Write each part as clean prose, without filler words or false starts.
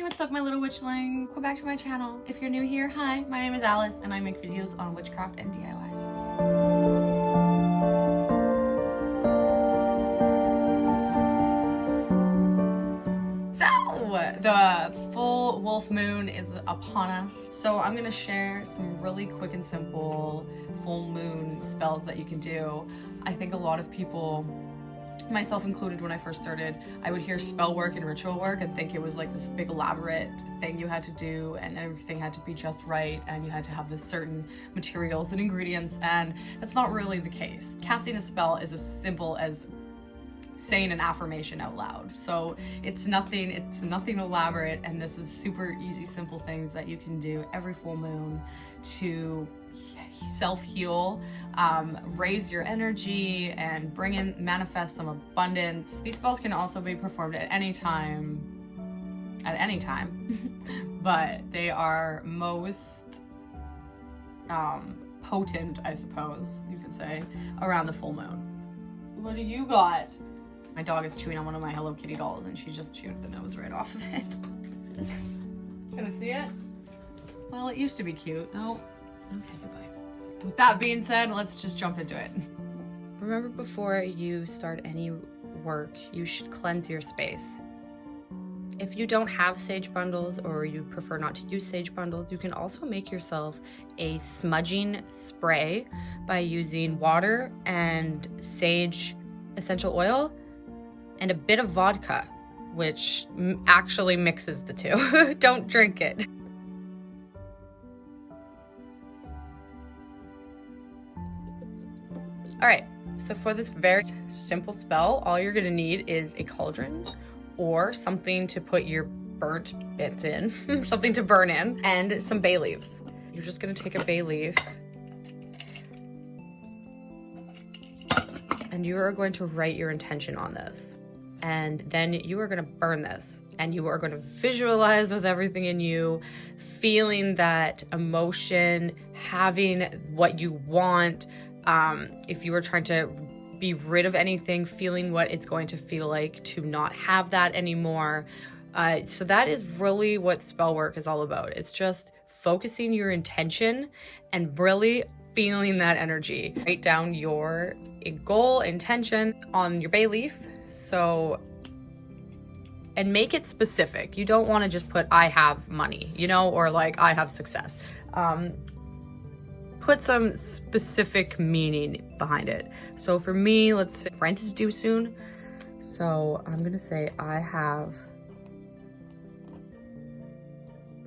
what's up my little witchling? Welcome back to my channel. If you're new here, hi, my name is Alice and I make videos on witchcraft and DIYs. So, the full wolf moon is upon us. So I'm gonna share some really quick and simple full moon spells that you can do. I think a lot of people, myself included, when I first started, I would hear spell work and ritual work and think it was like this big elaborate thing you had to do and everything had to be just right and you had to have this certain materials and ingredients, and that's not really the case. Casting a spell is as simple as saying an affirmation out loud. So it's nothing elaborate, and this is super easy, simple things that you can do every full moon to self-heal, raise your energy, and manifest some abundance. These spells can also be performed at any time, but they are most potent, I suppose you could say, around the full moon. What do you got? My dog is chewing on one of my Hello Kitty dolls and she just chewed the nose right off of it. Can I see it? Well, it used to be cute. Oh, okay, goodbye. With that being said, let's just jump into it. Remember, before you start any work, you should cleanse your space. If you don't have sage bundles or you prefer not to use sage bundles, you can also make yourself a smudging spray by using water and sage essential oil and a bit of vodka, which actually mixes the two. Don't drink it. All right, so for this very simple spell, all you're gonna need is a cauldron or something to put your burnt bits in, something to burn in, and some bay leaves. You're just gonna take a bay leaf and you are going to write your intention on this. And then you are gonna burn this and you are gonna visualize with everything in you, feeling that emotion, having what you want. If you were trying to be rid of anything, feeling what it's going to feel like to not have that anymore. So that is really what spell work is all about. It's just focusing your intention and really feeling that energy. Write down your goal, intention on your bay leaf. So, and make it specific. You don't want to just put, I have money, you know, or like, I have success. Put some specific meaning behind it. So for me, let's say rent is due soon. So I'm going to say I have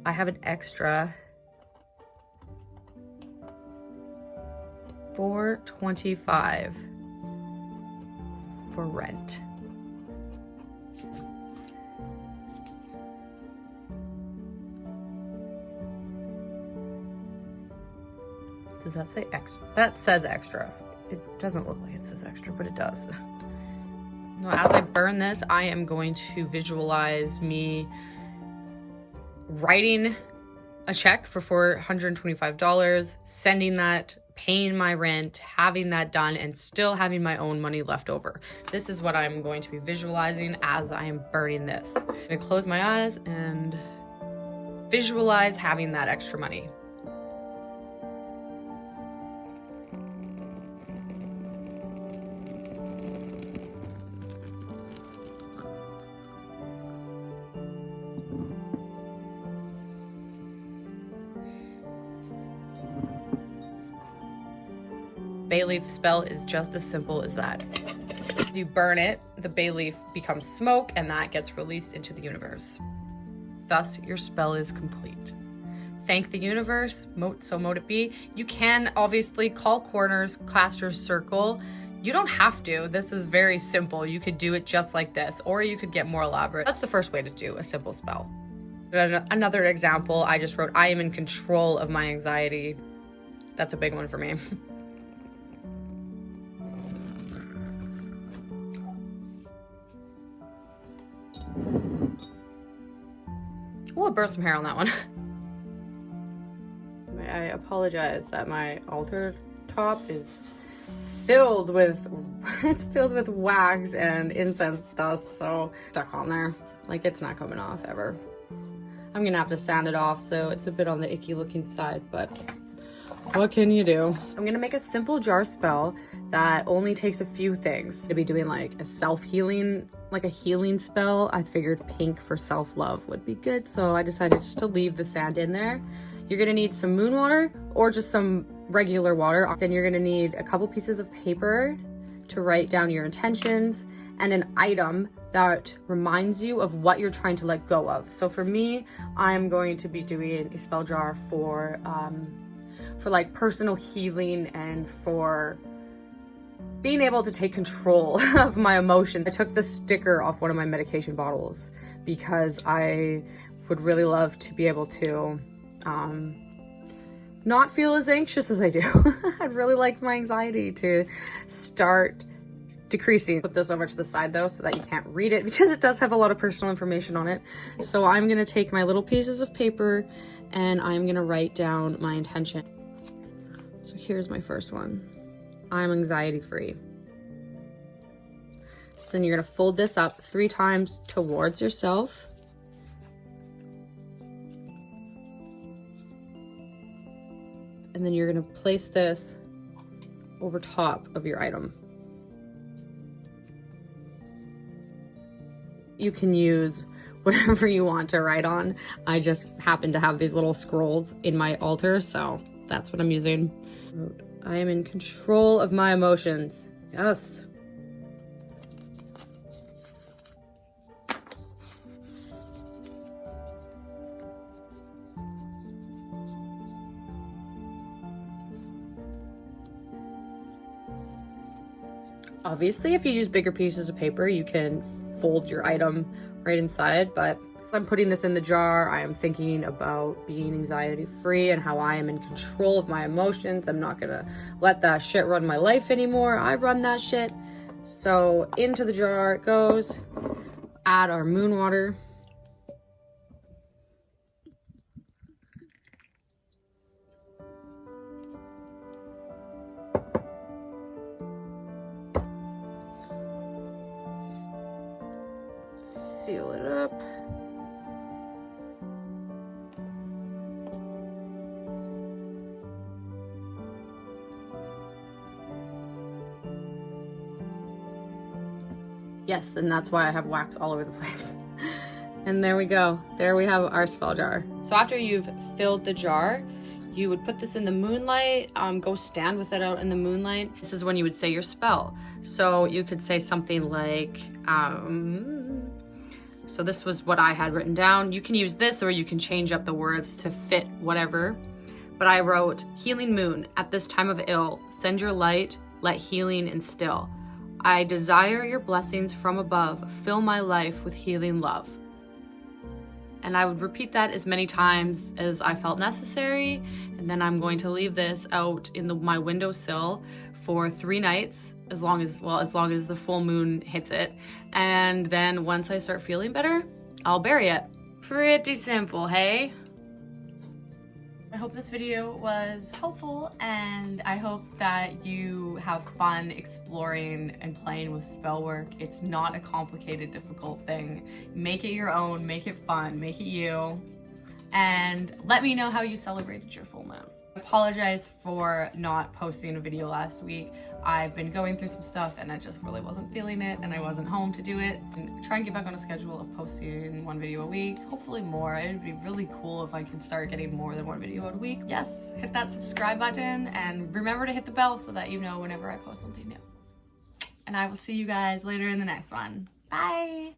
an extra $425 for rent. Does that say extra? That says extra. It doesn't look like it says extra, but it does. Now, as I burn this, I am going to visualize me writing a check for $425, sending that, paying my rent, having that done, and still having my own money left over. This is what I'm going to be visualizing as I am burning this. I'm gonna close my eyes and visualize having that extra money. Bay leaf spell is just as simple as that. You burn it, the bay leaf becomes smoke, and that gets released into the universe. Thus, your spell is complete. Thank the universe, so mote it be. You can obviously call corners, cast your circle. You don't have to. This is very simple. You could do it just like this, or you could get more elaborate. That's the first way to do a simple spell. Another example, I just wrote, I am in control of my anxiety. That's a big one for me. Oh, I burnt some hair on that one. I apologize that my altar top is filled with, it's filled with wax and incense dust, so stuck on there. Like, it's not coming off ever. I'm gonna have to sand it off, so it's a bit on the icky looking side, but what can you do? I'm gonna make a simple jar spell that only takes a few things. To be doing like a self-healing, like a healing spell. I figured pink for self-love would be good, so I decided just to leave the sand in there. You're gonna need some moon water or just some regular water. Then you're gonna need a couple pieces of paper to write down your intentions and an item that reminds you of what you're trying to let go of. So for me, I'm going to be doing a spell jar for like personal healing and for being able to take control of my emotion. I took the sticker off one of my medication bottles because I would really love to be able to not feel as anxious as I do. I'd really like my anxiety to start decreasing. Put this over to the side though so that you can't read it because it does have a lot of personal information on it. So I'm gonna take my little pieces of paper and I'm gonna write down my intention. So here's my first one. I'm anxiety free. So then you're gonna fold this up 3 times towards yourself. And then you're gonna place this over top of your item. You can use whatever you want to write on. I just happen to have these little scrolls in my altar, so that's what I'm using. I am in control of my emotions. Yes. Obviously, if you use bigger pieces of paper, you can fold your item right inside, but I'm putting this in the jar. I am thinking about being anxiety free and how I am in control of my emotions. I'm not gonna let that shit run my life anymore. I run that shit. So into the jar it goes. Add our moon water. Seal it up. Yes, then that's why I have wax all over the place. And there we go. There we have our spell jar. So after you've filled the jar, you would put this in the moonlight, go stand with it out in the moonlight. This is when you would say your spell. So you could say something like, so this was what I had written down. You can use this or you can change up the words to fit whatever. But I wrote, healing moon, at this time of ill, send your light, let healing instill. I desire your blessings from above, fill my life with healing love. And I would repeat that as many times as I felt necessary. And then I'm going to leave this out in my windowsill for 3 nights, as long as the full moon hits it. And then once I start feeling better, I'll bury it. Pretty simple, hey? I hope this video was helpful, and I hope that you have fun exploring and playing with spell work. It's not a complicated, difficult thing. Make it your own, make it fun, make it you, and let me know how you celebrated your full moon. I apologize for not posting a video last week. I've been going through some stuff and I just really wasn't feeling it and I wasn't home to do it. And try and get back on a schedule of posting 1 video a week, hopefully more. It would be really cool if I could start getting more than 1 video a week. Yes, hit that subscribe button and remember to hit the bell so that you know whenever I post something new. And I will see you guys later in the next one. Bye!